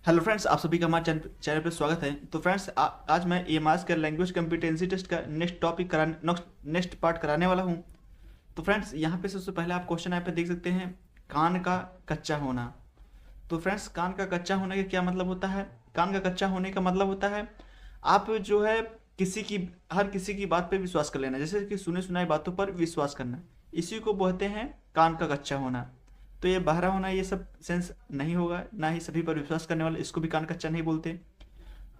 Hello friends, आप सभी का हमारे चैनल पर स्वागत है। तो फ्रेंड्स, आज मैं एएमआरएस का लैंग्वेज कम्पिटेंसी टेस्ट का नेक्स्ट पार्ट कराने वाला हूँ। तो फ्रेंड्स, यहाँ पे सबसे पहले आप क्वेश्चन यहाँ पे देख सकते हैं, कान का कच्चा होना। तो फ्रेंड्स, कान का कच्चा होने का क्या मतलब होता है? कान का कच्चा होने का मतलब होता है आप जो है किसी की हर किसी की बात पे विश्वास कर लेना, जैसे कि सुने सुनाई बातों पर विश्वास करना, इसी को बोलते हैं कान का कच्चा होना। तो ये बहरा होना, ये सब सेंस नहीं होगा, ना ही सभी पर विश्वास करने वाले इसको भी कान कच्चा नहीं बोलते।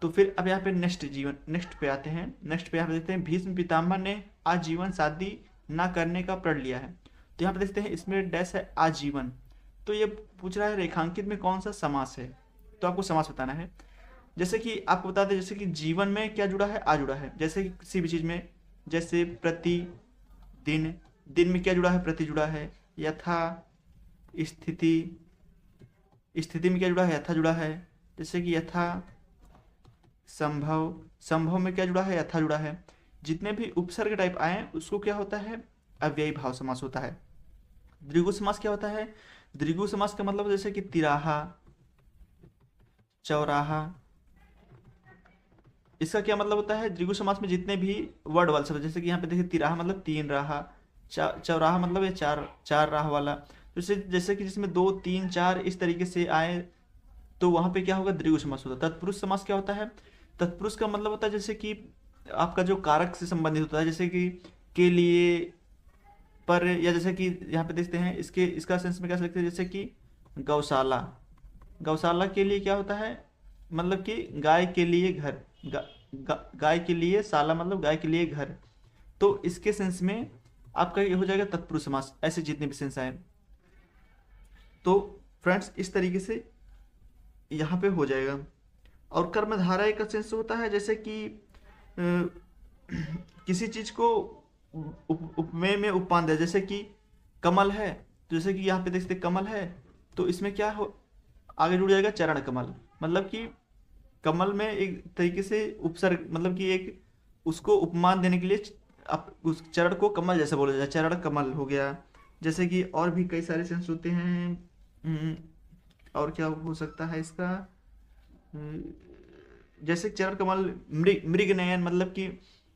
तो फिर अब यहाँ पे नेक्स्ट पे आते हैं। नेक्स्ट पे यहाँ पे देखते हैं, भीष्म पितामह ने आजीवन शादी ना करने का प्रण लिया है। तो यहाँ पे देखते हैं, इसमें डैश है आजीवन। तो ये पूछ रहा है रेखांकित में कौन सा समास है, तो आपको समास बताना है। जैसे कि आपको बता दें, जैसे कि जीवन में क्या जुड़ा है, आ जुड़ा है। जैसे कि किसी भी चीज में, जैसे प्रति दिन, दिन में क्या जुड़ा है, प्रति जुड़ा है। यथा स्थिति, स्थिति में क्या जुड़ा है, यथा जुड़ा है। जैसे कि यथा संभव, संभव में क्या जुड़ा है, यथा जुड़ा है। जितने भी उपसर्ग टाइप आए उसको क्या होता है, अव्ययी भाव समास होता है। द्विगु समास क्या होता है? द्विगु समास का मतलब जैसे कि तिराहा, चौराहा, इसका क्या मतलब होता है? द्विगु समास में जितने भी वर्ड वाले शब्द, जैसे कि यहाँ पे देखिए तिराहा मतलब तीन राहा, चौराहा मतलब ये चार चार राह वाला। तो जैसे कि जिसमें दो तीन चार इस तरीके से आए, तो वहां पे क्या होगा, द्विगु समास होता है। तत्पुरुष समास क्या होता है? तत्पुरुष का मतलब होता है जैसे कि आपका जो कारक से संबंधित होता है, जैसे कि के लिए, पर, या जैसे कि यहाँ पे देखते हैं, इसके इसका सेंस में क्या सकते हैं, जैसे कि गौशाला, गौशाला के लिए क्या होता है, मतलब कि गाय के लिए घर, गाय के लिए शाला मतलब गाय के लिए घर। तो इसके सेंस में आपका ये हो जाएगा तत्पुरुष समास। ऐसे जितने भी सेंस आए, तो फ्रेंड्स इस तरीके से यहाँ पे हो जाएगा। और कर्मधारय का सेंस होता है जैसे कि किसी चीज को उपमेय में उपमान दिया, जैसे कि कमल है, तो जैसे कि यहाँ पे देखते कमल है, तो इसमें क्या हो, आगे जुड़ जाएगा चरण कमल। मतलब कि कमल में एक तरीके से उपसर्ग, मतलब कि एक उसको उपमान देने के लिए आप उस चरण को कमल जैसे बोला जाए, चरण कमल हो गया। जैसे कि और भी कई सारे सेंस होते हैं। और क्या हो सकता है इसका, जैसे चरण कमल, मृग नयन, मतलब कि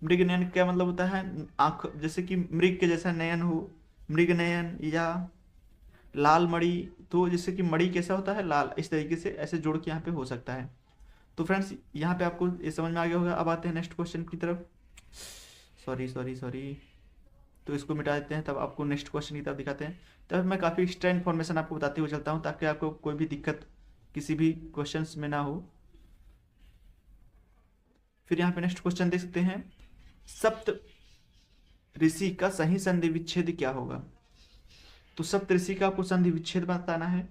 मृग नयन क्या मतलब होता है, आंख, जैसे कि मृग के जैसा नयन हो, मृग नयन। या लाल मणि, तो जैसे कि मणि कैसा होता है, लाल, इस तरीके से ऐसे जोड़ के यहाँ पे हो सकता है। तो फ्रेंड्स, यहाँ पे आपको ये समझ में आ गया होगा। अब आते हैं नेक्स्ट क्वेश्चन की तरफ। सॉरी सॉरी सॉरी, तो इसको मिटा देते हैं, तब आपको नेक्स्ट क्वेश्चन की तरफ दिखाते हैं। तब मैं काफ़ी एक्स्ट्रा इन्फॉर्मेशन आपको बताते हुए चलता हूँ, ताकि आपको कोई भी दिक्कत किसी भी क्वेश्चन में ना हो। फिर यहाँ पे नेक्स्ट क्वेश्चन देख सकते हैं, सप्त ऋषि का सही संधि विच्छेद क्या होगा? तो सप्त ऋषि का आपको संधि विच्छेद बताना है।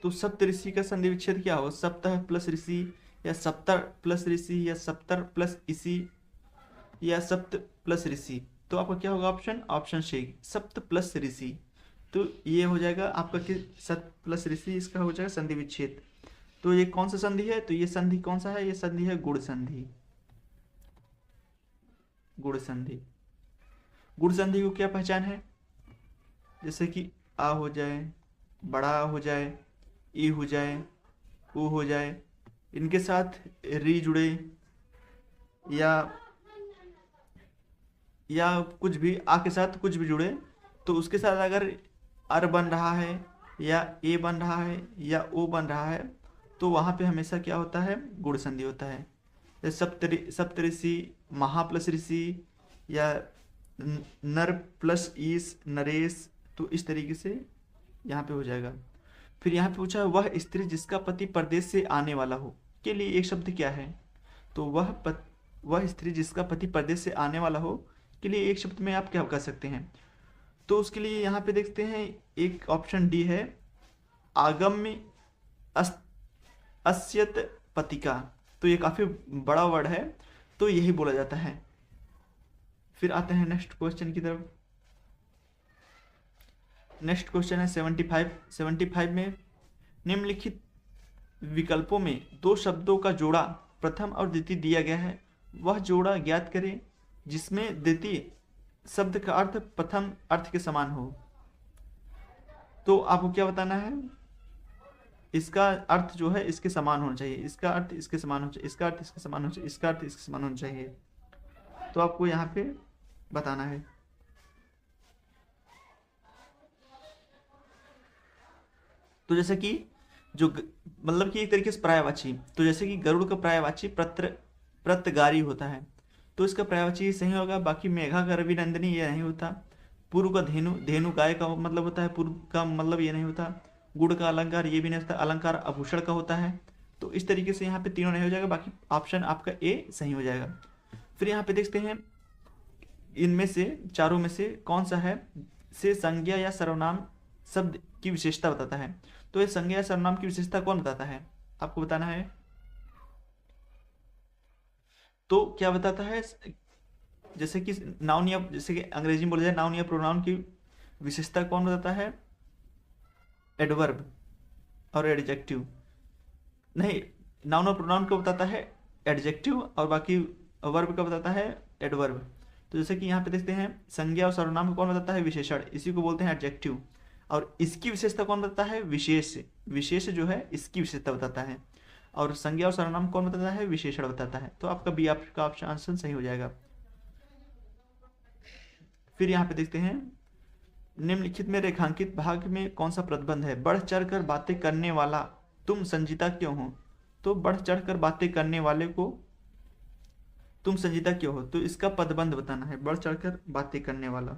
तो सप्त ऋषि का संधि विच्छेद क्या होगा? सप्तह प्लस ऋषि, या सप्तर प्लस ऋषि, या सप्तर प्लस इसी, या सप्त प्लस ऋषि। तो आपका क्या होगा ऑप्शन, ऑप्शन सी, सप्त प्लस ऋषि। तो ये हो जाएगा आपका कि सप्त प्लस ऋषि, इसका हो जाएगा संधि विच्छेद। तो ये कौन सा संधि है? तो ये संधि कौन सा है? ये संधि है गुण संधि। गुण संधि, गुण संधि को क्या पहचान है? जैसे कि आ हो जाए, बड़ा हो जाए, ई हो जाए, ऊ हो जाए, इनके साथ री जुड़े, या कुछ भी आ के साथ कुछ भी जुड़े, तो उसके साथ अगर अर बन रहा है, या ए बन रहा है, या ओ बन रहा है, तो वहाँ पे हमेशा क्या होता है, गुण संधि होता है। जैसे सप्तऋषि, महा प्लस ऋषि, या नर प्लस ईस, नरेश। तो इस तरीके से यहाँ पे हो जाएगा। फिर यहाँ पे पूछा, वह स्त्री जिसका पति परदेश से आने वाला हो, के लिए एक शब्द क्या है? तो वह स्त्री जिसका पति परदेश से आने वाला हो के लिए एक शब्द में आप क्या कर सकते हैं? तो उसके लिए यहाँ पे देखते हैं, एक ऑप्शन डी है, आगम्य अस्यत पतिका। तो ये काफी बड़ा वर्ड है, तो यही बोला जाता है। फिर आते हैं नेक्स्ट क्वेश्चन की तरफ। नेक्स्ट क्वेश्चन है 75। 75 में निम्नलिखित विकल्पों में दो शब्दों का जोड़ा प्रथम और द्वितीय दिया गया है, वह जोड़ा ज्ञात करें जिसमें द्वितीय शब्द का अर्थ प्रथम अर्थ के समान हो। तो आपको क्या बताना है, इसका अर्थ जो है इसके समान होना चाहिए, इसका अर्थ इसके समान होना चाहिए, इसका अर्थ इसके समान होना चाहिए, इसका अर्थ इसके समान होना चाहिए। तो आपको यहाँ पे बताना है। तो जैसे कि मतलब कि एक तरीके से पर्यायवाची, तो जैसे कि गरुड़ का पर्यायवाची प्रत्यगारी होता है, तो इसका पर्यायवाची सही होगा। बाकी मेघा का रविनंदिनी ये नहीं होता। पूर्व का धेनु, धेनु गाय का मतलब होता है, पूर्व का मतलब ये नहीं होता। गुड़ का अलंकार ये भी नहीं होता, अलंकार आभूषण का होता है। तो इस तरीके से यहाँ पे तीनों नहीं हो जाएगा, बाकी ऑप्शन आपका ए सही हो जाएगा। फिर यहाँ पे देखते हैं इनमें से चारों में से कौन सा है से संज्ञा या सर्वनाम शब्द की विशेषता बताता है। तो ये संज्ञा या सर्वनाम की विशेषता कौन बताता है, आपको बताना है। तो क्या बताता है, जैसे कि नाउन या जैसे कि अंग्रेजी में बोला जाए नाउन या प्रोनाउन की विशेषता कौन बताता है, एडवर्ब और एडजेक्टिव। नहीं, नाउन और प्रोनाउन को बताता है एडजेक्टिव और बाकी वर्ब का बताता है एडवर्ब। तो जैसे कि यहाँ पे देखते हैं संज्ञा और सर्वनाम को कौन बताता है, विशेषण, इसी को बोलते हैं एडजेक्टिव। और इसकी विशेषता कौन बताता है, विशेष, विशेष जो है इसकी विशेषता बताता है। और संज्ञा और सर्वनाम कौन बताता है, विशेषण बताता है। तो आपका बी आपका ऑप्शन सही हो जाएगा। फिर यहाँ पे देखते हैं निम्नलिखित में रेखांकित भाग में कौन सा प्रतिबंध है, बढ़ चढ़कर बातें करने वाला तुम संजीता क्यों हो। तो बढ़ चढ़कर बातें करने वाले को तुम संजीता क्यों हो, तो इसका पदबंध बताना है, बढ़ चढ़कर बातें करने वाला।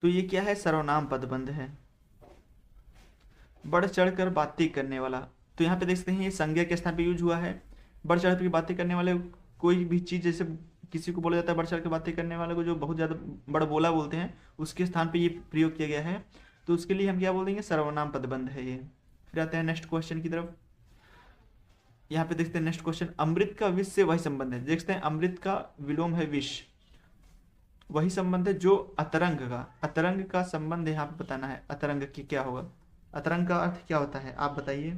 तो ये क्या है, सर्वनाम पदबंध है, बढ़ चढ़कर बातें करने वाला। तो यहाँ पे देख सकते हैं ये संज्ञा के स्थान पे यूज हुआ है। बढ़ चढ़ कर बातें करने वाले, कोई भी चीज़ जैसे किसी को बोला जाता है बढ़ चढ़ कर बातें करने वाले को, जो बहुत ज़्यादा बड़ बोला बोलते हैं, उसके स्थान पे ये प्रयोग किया गया है। तो उसके लिए हम क्या बोल देंगे, सर्वनाम पदबंध है ये। फिर आते हैं नेक्स्ट क्वेश्चन की तरफ। यहाँ पे देखते हैं नेक्स्ट क्वेश्चन, अमृत का विष से वही संबंध है। देखते हैं अमृत का विलोम है विष, वही संबंध है जो अतरंग का, अतरंग का संबंध यहाँ पे बताना है। अतरंग की क्या होगा, अतरंग का अर्थ क्या होता है, आप बताइए।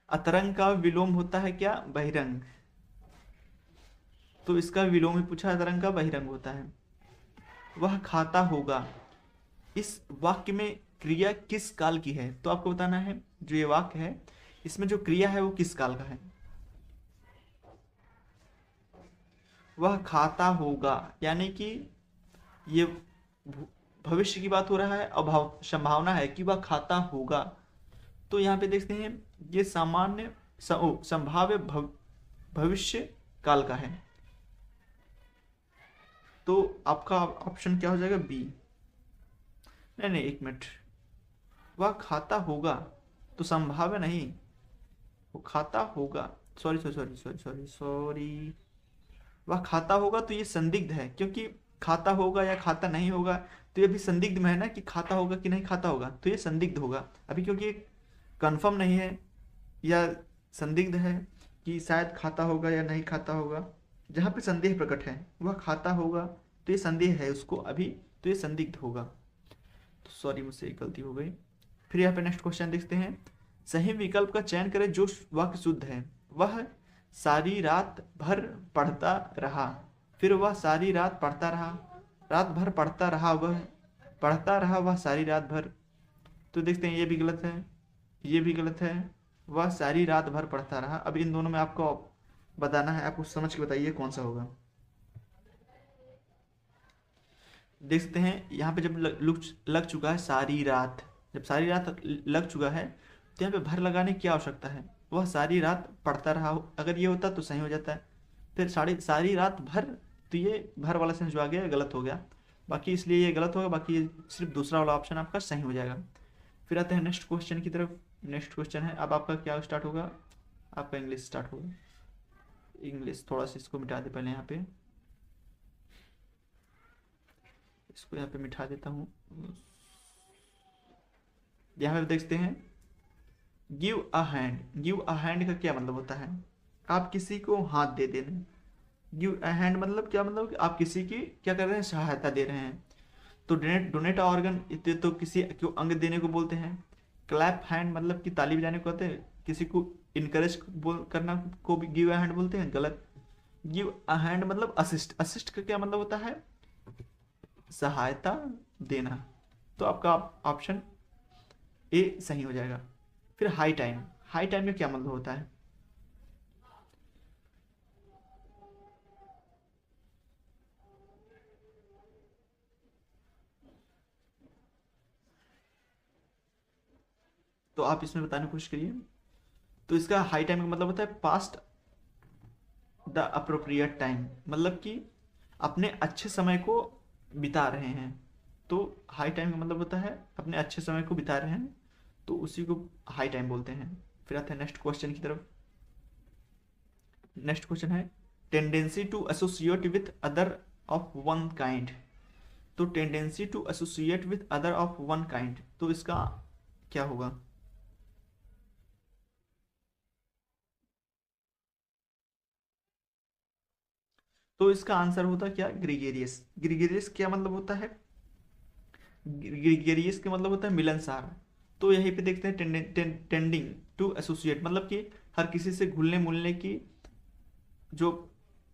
अतरंग का विलोम होता है क्या, बहिरंग। तो इसका विलोम ही पूछा, अतरंग का बहिरंग होता है। वह खाता होगा, इस वाक्य में क्रिया किस काल की है। तो आपको बताना है जो ये वाक्य है इसमें जो क्रिया है वो किस काल का है। वह खाता होगा यानी कि ये भविष्य की बात हो रहा है और संभावना है कि वह खाता होगा। तो यहाँ पे देखते हैं ये सामान्य संभाव्य भविष्य काल का है। तो आपका ऑप्शन क्या हो जाएगा, बी। नहीं नहीं, एक मिनट, वह खाता होगा तो संभाव्य नहीं, वो खाता होगा, sorry sorry sorry sorry sorry sorry, वह खाता होगा तो ये संदिग्ध है, क्योंकि खाता होगा या खाता नहीं होगा तो ये भी संदिग्ध में है ना, कि खाता होगा कि नहीं खाता होगा, तो ये संदिग्ध होगा अभी, क्योंकि कंफर्म नहीं है या संदिग्ध है कि शायद खाता होगा या नहीं खाता होगा। जहाँ पे संदेह प्रकट है वह खाता होगा, तो ये संदेह है उसको अभी, तो ये संदिग्ध होगा। तो सॉरी, मुझसे एक गलती हो गई। फिर यहाँ पे नेक्स्ट क्वेश्चन देखते हैं, सही विकल्प का चयन करें जो वाक्य शुद्ध है। वह सारी रात भर पढ़ता रहा, फिर वह सारी रात पढ़ता रहा, रात भर पढ़ता रहा, वह पढ़ता रहा, वह सारी रात भर। तो देखते हैं ये भी गलत है, ये भी गलत है, वह सारी रात भर पढ़ता रहा। अब इन दोनों में आपको बताना है, आपको समझ के बताइए कौन सा होगा। देखते हैं यहाँ पे जब लग चुका है सारी रात, जब सारी रात लग चुका है तो यहाँ पे भर लगाने की क्या आवश्यकता है, वह सारी रात पढ़ता रहा। अगर ये होता तो सही हो जाता है। फिर सारी रात भर, तो ये भर वाला सेंस जो आ गया गलत हो गया, बाकी इसलिए ये गलत होगा, बाकी ये सिर्फ दूसरा वाला ऑप्शन आपका सही हो जाएगा। फिर आते हैं नेक्स्ट क्वेश्चन की तरफ। नेक्स्ट क्वेश्चन है, अब आपका क्या स्टार्ट होगा, आपका इंग्लिश स्टार्ट होगा। इंग्लिश थोड़ा सा इसको मिटा दे पहले, यहाँ पे इसको यहाँ पे मिटा देता हूँ। यहाँ पे देखते हैं give a hand, give a hand का क्या मतलब होता है, आप किसी को हाथ दे देना। गिव अ हैंड मतलब क्या, मतलब कि आप किसी की क्या कर रहे हैं, सहायता दे रहे हैं। तो डोनेट डोनेट ऑर्गन इतने तो किसी को अंग देने को बोलते हैं। क्लैप हैंड मतलब कि ताली बजाने को कहते हैं। किसी को इनकरेज बोल करना को भी गिव अ हैंड बोलते हैं, गलत। गिव अ हैंड मतलब असिस्ट, असिस्ट का क्या मतलब होता है? सहायता देना। तो आपका ऑप्शन ए सही हो जाएगा। फिर हाई टाइम, हाई टाइम का क्या मतलब होता है? तो आप इसमें बताने की कोशिश करिए। तो इसका हाई टाइम का मतलब होता है पास्ट द अप्रोप्रिएट टाइम, मतलब कि अपने अच्छे समय को बिता रहे हैं। तो हाई टाइम का मतलब होता है अपने अच्छे समय को बिता रहे हैं, तो उसी को हाई टाइम बोलते हैं। फिर आते हैं नेक्स्ट क्वेश्चन की तरफ। नेक्स्ट क्वेश्चन है tendency to associate with other of one kind. तो tendency to associate with other of one kind, तो इसका क्या होगा? तो इसका आंसर होता क्या? ग्रिगेरियस। ग्रिगेरियस क्या मतलब होता है? ग्रिगेरियस का मतलब होता है मिलनसार। तो यहीं पे देखते हैं टेंडिंग टू एसोसिएट, मतलब कि हर किसी से घुलने मिलने की जो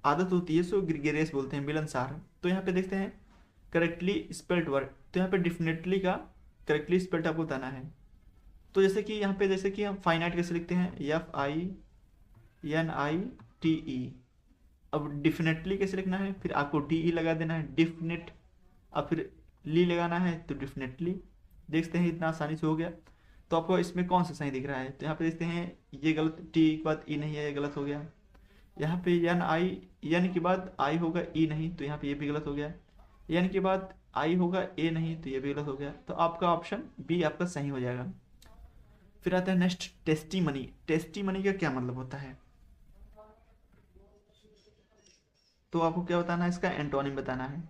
आदत होती है सो ग्रिगेरियस बोलते हैं, मिलनसार। तो यहाँ पे देखते हैं करेक्टली स्पेल्ड वर्ड। तो यहाँ पे डिफिनेटली का करेक्टली स्पेल्ड आपको बताना है। तो जैसे कि यहाँ पे जैसे कि हम फाइनाइट कैसे लिखते हैं? FINITE। अब डिफिनेटली कैसे लिखना है? फिर आपको DE लगा देना है, डिफिनेट। अब फिर ली लगाना है तो डेफिनेटली। देखते हैं इतना आसानी से हो गया। तो आपको इसमें कौन सा सही दिख रहा है? तो यहाँ पे देखते हैं ये गलत, टी के बाद ई नहीं है, ये गलत हो गया। यहाँ पे यन आई, यन के बाद आई होगा, ई नहीं, तो यहाँ पे ये भी गलत हो गया। यन के बाद आई होगा, ए नहीं, तो ये भी गलत हो गया। तो आपका ऑप्शन बी आपका सही हो जाएगा। फिर आता है next tasty money. Tasty money का क्या मतलब होता है? तो आपको क्या बताना है? इसका एंटोनिम बताना है।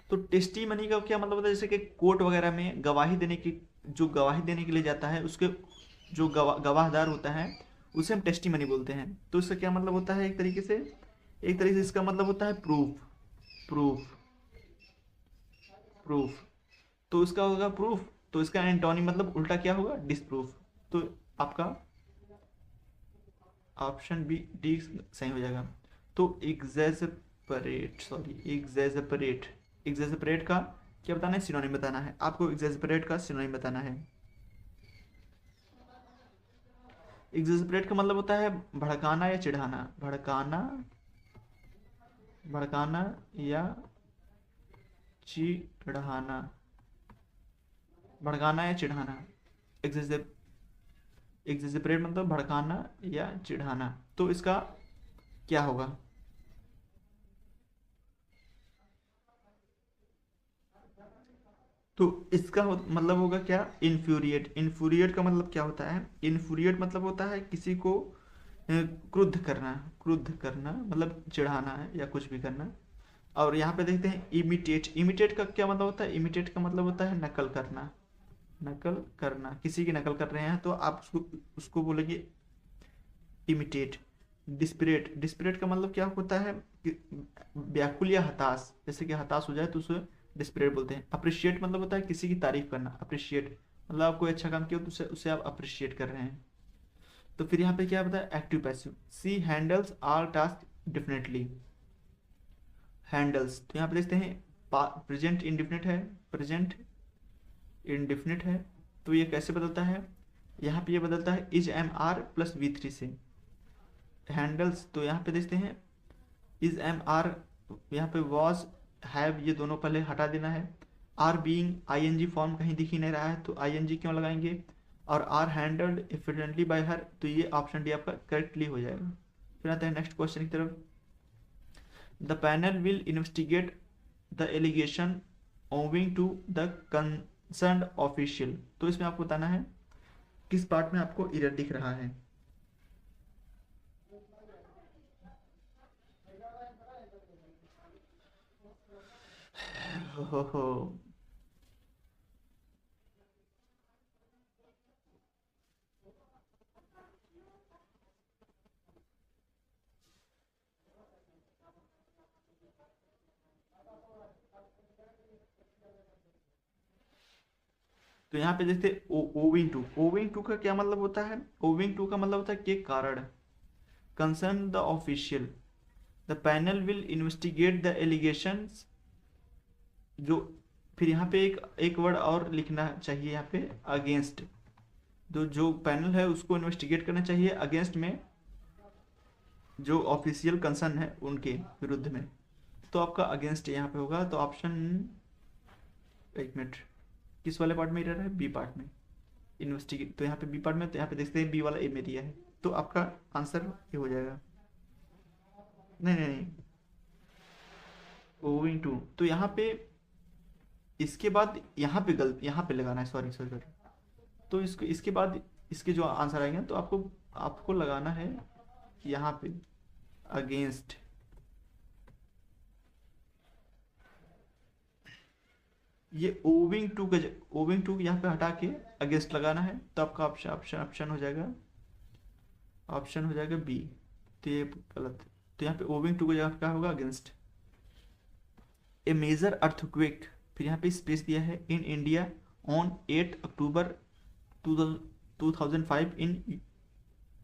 तो टेस्टी मनी का क्या मतलब होता है? जैसे कि कोर्ट वगैरह में गवाही देने की, जो गवाही देने के लिए जाता है उसके जो गवाहदार होता है उसे हम टेस्टी मनी बोलते हैं। तो इसका क्या मतलब होता है? एक तरीके से इसका मतलब होता है प्रूफ। Proof, proof. तो इसका होगा प्रूफ। तो इसका एंटोनी मतलब उल्टा क्या होगा? डिसप्रूफ। तो आपका ऑप्शन बी डी सही हो जाएगा। तो एग्जेजपरेट, सॉरी एग्जेजपरेट, एग्जेजपरेट का क्या बताना है? सिनोनिम बताना है आपको। एग्जेजपरेट का सिनोनिम बताना है। एग्जेजपरेट का मतलब होता है भड़काना या चिढ़ाना। भड़काना, भड़काना या चिढ़ाना। भड़काना या चिढ़ाना। एग्जेजपरेट मतलब भड़काना या चिढ़ाना। तो इसका क्या होगा? तो इसका मतलब होगा क्या? इन्फ्यूरिएट। इन्फ्यूरिएट का मतलब क्या होता है? इन्फ्यूरिएट मतलब होता है किसी को क्रुद्ध करना। क्रुद्ध करना मतलब चिढ़ाना है या कुछ भी करना। और यहाँ पे देखते हैं इमिटेट। इमिटेट का क्या मतलब होता है? इमिटेट का मतलब होता है नकल करना। नकल करना, किसी की नकल कर रहे हैं तो आप उसको उसको बोलेंगे इमिटेट। डिस्परेट, डिस्परेट का मतलब क्या होता है कि व्याकुल या हताश, जैसे कि हताश हो जाए तो उसे डिस्परेट बोलते हैं। अप्रिशिएट मतलब होता है किसी की तारीफ करना। अप्रिशिएट मतलब आप कोई अच्छा काम किया तो उसे आप अप्रिशिएट कर रहे हैं। तो फिर यहाँ पे क्या बताया? Active passive. She handles all task definitely. Handles, तो यहाँ पे देखते हैं प्रेजेंट इंडिफिनिट है, प्रेजेंट इंडिफिनिट है। तो ये कैसे बदलता है? यहाँ पे ये बदलता है इज MR प्लस V3 से। हैंडल्स, तो यहाँ पे देखते हैं इज MR, यहाँ पे वॉज, हैव, ये दोनों पहले हटा देना है। आर बीइंग ING फॉर्म कहीं दिख ही नहीं रहा है तो ING क्यों लगाएंगे? और आर हैंडल्ड एफिडेंटली बाय हर, तो ये ऑप्शन डी आपका करेक्टली हो जाएगा। फिर आते हैं नेक्स्ट क्वेश्चन की तरफ। The panel will investigate the allegation owing to the concern official. तो इसमें आपको बताना है किस पार्ट में आपको एरर दिख रहा है। हो। तो यहाँ पे देखते ओविंग टू, ओविंग टू का क्या मतलब होता है? ओविंग टू का मतलब होता है के कारण, concern the official, the panel will investigate the allegations, जो फिर यहाँ पे एक एक वर्ड और लिखना चाहिए यहाँ पे, अगेंस्ट, जो पैनल है उसको इन्वेस्टिगेट करना चाहिए अगेंस्ट में जो ऑफिशियल कंसर्न है उनके विरुद्ध में। तो आपका अगेंस्ट यहाँ पे होगा, तो ऑप्शन, एक मिनट, किस वाले पार्ट में रह रहा है? बी पार्ट में, इन्वेस्टिगेट। तो यहाँ पे बी पार्ट में, तो यहाँ पे देखते हैं बी वाला ए में दिया है, तो आपका आंसर ये हो जाएगा। नहीं नहीं नहीं, ओविंग टू, तो यहाँ पे इसके बाद यहाँ पे गलत, यहाँ पे लगाना है, सॉरी सॉरी सॉरी। तो इसको इसके बाद इसके जो आंसर आएंगे तो आपको आपको लगाना है यहाँ पे अगेंस्ट। ये ओविंग टू का, ओविंग टू यहाँ पे हटा के अगेंस्ट लगाना है, तो आपका ऑप्शन ऑप्शन ऑप्शन हो जाएगा, ऑप्शन हो जाएगा बी। तो ये गलत, तो यहाँ पे ओविंग टू की जगह क्या होगा? अगेंस्ट। ए मेजर अर्थक्वेक, फिर यहाँ पे स्पेस दिया है, in India on 8 October 2005 in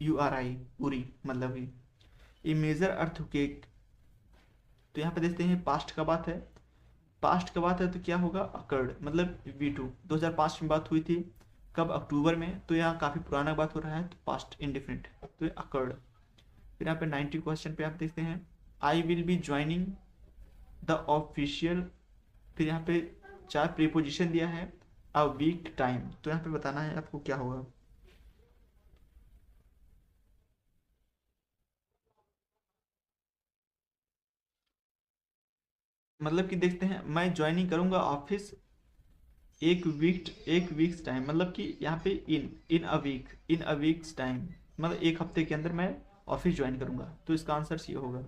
URI Uri, मतलब कि ए मेजर अर्थक्वेक। तो यहाँ पे देखते हैं पास्ट का बात है, पास्ट का बात है तो क्या होगा? अकर्ड, मतलब V2 2005 में बात हुई थी, कब? अक्टूबर में, तो यहाँ काफ़ी पुराना बात हो रहा है, तो पास्ट इंडेफिनिट, तो ये अकर्ड। फिर यहाँ पे 90 क्वेश्चन पे आप देखते हैं, I will be joining the official, फिर यहाँ पे 4 प्रीपोजिशन दिया है, अ वीक टाइम, तो यहाँ पे बताना है आपको क्या होगा। मतलब कि देखते हैं, मैं ज्वाइनिंग करूंगा ऑफिस एक वीक्स टाइम, मतलब कि यहाँ पे in a week, in a week's time, मतलब एक हफ्ते के अंदर मैं ऑफिस ज्वाइन करूंगा, तो इसका आंसर ये होगा।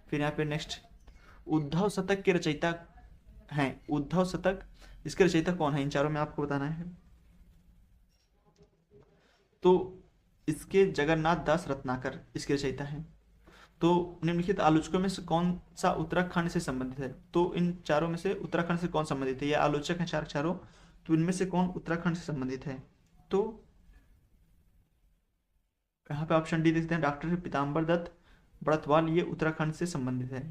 फिर यहाँ पे नेक्स्ट, उद्धव शतक के रचयिता हैं, उद्धव शतक, इसके रचयिता कौन है? इन चारों में आपको बताना है। तो इसके जगन्नाथ दास रत्नाकर इसके रचयिता हैं। तो निम्नलिखित आलोचकों में से कौन सा उत्तराखंड से संबंधित है? तो इन चारों में से उत्तराखंड से कौन संबंधित है? ये आलोचक हैं चार चारों, तो इनमें से कौन उत्तराखंड से संबंधित है? तो यहाँ पे ऑप्शन डी देखते हैं, डॉक्टर पीताम्बर दत्त बड़तवाल, ये उत्तराखंड से संबंधित है।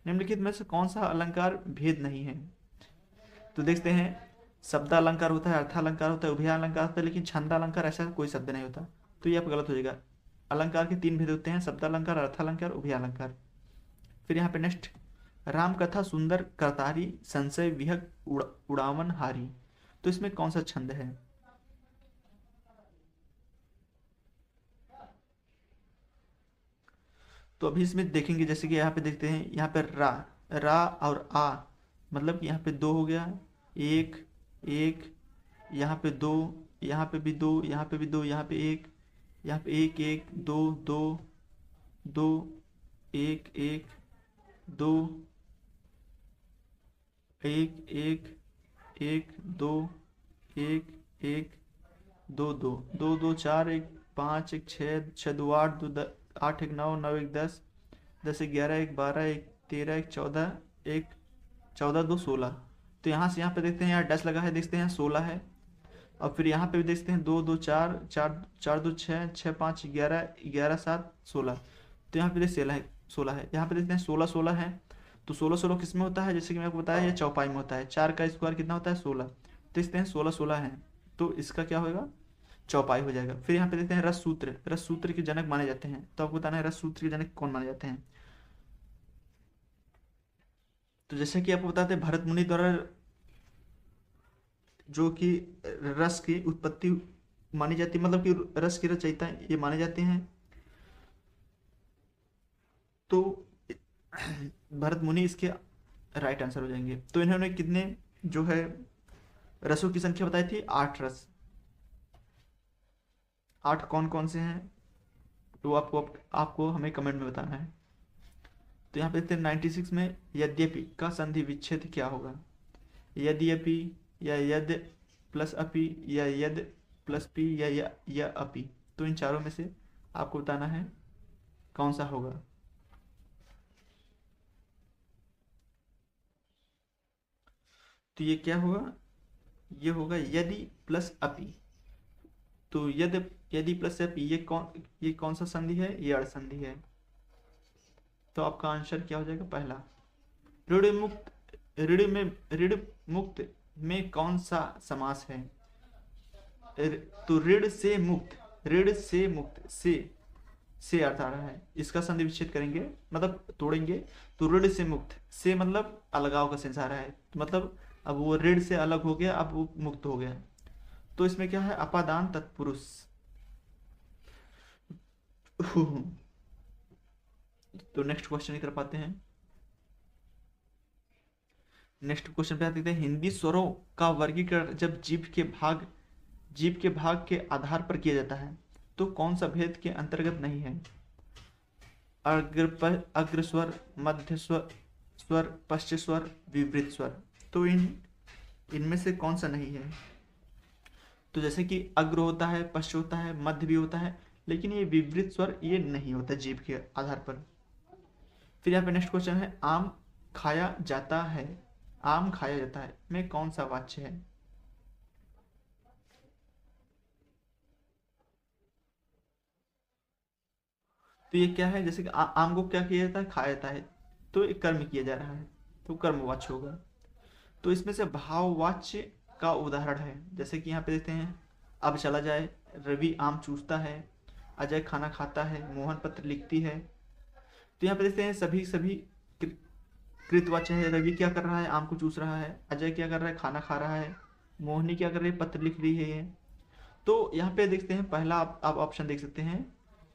निम्नलिखित में से कौन सा अलंकार भेद नहीं है? तो देखते हैं, शब्दालंकार होता है, अर्थालंकार होता है, उभयालंकार होता है, लेकिन छंदालंकार ऐसा कोई शब्द नहीं होता, तो ये आप गलत हो जाएगा। अलंकार के 3 भेद होते हैं, शब्दालंकार, अर्थालंकार, उभयालंकार। फिर यहाँ पे नेक्स्ट, राम कथा सुंदर करतारी, संशय विहग उड़ावन हारी, तो इसमें कौन सा छंद है? तो अभी इसमें देखेंगे, जैसे कि यहाँ पे देखते हैं, यहाँ पे रा, रा और आ, मतलब कि यहाँ पे 2 हो गया, एक एक, यहाँ पे 2, यहाँ पे भी 2, यहाँ पे भी 2, यहाँ पे 1, यहाँ पे 1 1 2 2 2 1 1 2 1 1 1 2 1 1 2 2 2 2 4 1 5 1 6 6 2 8 2 8 1 9 9 1 10 10 1 11 1 12 1 13 1 14 1 14 2 16। तो यहाँ से यहाँ पे देखते हैं, यहाँ 10 लगा है, देखते हैं 16 है। और फिर यहाँ पे भी देखते हैं 2 2 4 4 4 2 6 6 5 11 11 7 16। तो यहाँ पे देख 16 है, 16 है, यहाँ पे देखते हैं 16 16 है। तो 16 16 किस में होता है? जैसे कि मैं आपको बताया, ये चौपाई में होता है, 4 का स्क्वायर कितना होता है? 16। देखते हैं 16 16 है, तो इसका क्या होगा? चौपाई हो जाएगा। फिर यहाँ पे देखते हैं रस सूत्र, रस सूत्र के जनक माने जाते हैं, तो आपको बताना है रस सूत्र के जनक कौन माने जाते हैं। तो जैसे कि आपको बताते हैं, भरत मुनि द्वारा जो कि रस की उत्पत्ति मानी जाती है, मतलब कि रस की रचयिता ये माने जाते हैं, तो भरत मुनि इसके राइट आंसर हो जाएंगे। तो इन्होंने कितने जो है रसों की संख्या बताई थी? 8 रस। 8 कौन कौन से हैं, तो आपको आपको हमें कमेंट में बताना है। तो यहाँ पे देखते हैं 96 में, यद्यपि का संधि विच्छेद क्या होगा? यद्यपि, या यद प्लस अपि, या यद प्लस पी, या अपि। तो इन चारों में से आपको बताना है कौन सा होगा। तो ये क्या होगा? ये होगा यदि प्लस अपि। तो यदि प्लस अपि ये कौन सा संधि है? ये अड़ संधि है। तो आपका आंसर क्या हो जाएगा? पहला। ऋण मुक्त ऋण मुक्त में कौन सा समास है? तो ऋण से मुक्त से अर्थ आ रहा है, इसका संधि विच्छेद करेंगे मतलब तोड़ेंगे। तो ऋण से मुक्त से मतलब अलगाव का सेंस आ रहा है, तो मतलब अब वो ऋण से अलग हो गया, अब वो मुक्त हो गया। तो इसमें क्या है? अपादान तत्पुरुष। तो नेक्स्ट क्वेश्चन की तरफ आते हैं। नेक्स्ट क्वेश्चन पे आते हैं, हिंदी स्वरों का वर्गीकरण जब जीभ के भाग के आधार पर किया जाता है तो कौन सा भेद के अंतर्गत नहीं है? अग्र स्वर, मध्य स्वर, पश्च स्वर, विवृत स्वर। तो इनमें से कौन सा नहीं है? तो जैसे कि अग्र होता है, पश्च होता है, मध्य भी होता है, लेकिन ये विवृत स्वर ये नहीं होता जीभ के आधार पर। फिर यहाँ पे नेक्स्ट क्वेश्चन है, आम खाया जाता है, आम खाया जाता है में कौन सा वाच्य है? तो ये क्या है? जैसे कि आम को क्या किया जाता है? खाया जाता है, तो एक कर्म किया जा रहा है, तो कर्मवाच्य होगा। तो इसमें से भाववाच्य का उदाहरण है, जैसे कि यहाँ पे देखते हैं, अब चला जाए, रवि आम चूसता है, अजय खाना खाता है, मोहन पत्र लिखती है। तो यहाँ पे देखते हैं सभी सभी कृतवाच्य है। रवि क्या कर रहा है? आम को चूस रहा है। अजय क्या कर रहा है? खाना खा रहा है। मोहनी क्या कर रही है? पत्र लिख रही है। तो यहाँ पे देखते हैं पहला आप ऑप्शन देख सकते हैं,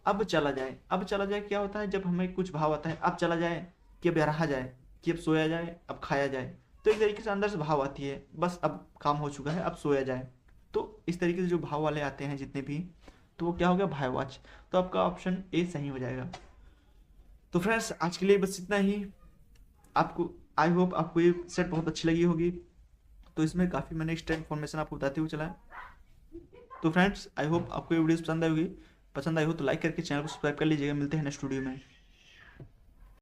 अब चला जाए। अब चला जाए क्या होता है? जब हमें कुछ भाव आता है, अब चला जाए कि अब रहा जाए, कि अब सोया जाए, अब खाया जाए। तो एक तरीके से अंदर से भाव आती है, बस अब काम हो चुका है, अब सोया जाए। तो इस तरीके से जो भाव वाले आते हैं जितने भी, तो वो क्या हो गया? भाववाच्य। तो आपका ऑप्शन ए सही हो जाएगा। तो फ्रेंड्स आज के लिए बस इतना ही। आपको आई होप आपको ये सेट बहुत अच्छी लगी होगी। तो इसमें काफ़ी मैंने एक्स्ट्रा इन्फॉर्मेशन आपको बताते हुए चला है। तो फ्रेंड्स आई होप आपको ये वीडियो पसंद आई होगी। पसंद आई हो तो लाइक करके चैनल को सब्सक्राइब कर लीजिएगा। मिलते हैं नेक्स्ट वीडियो में।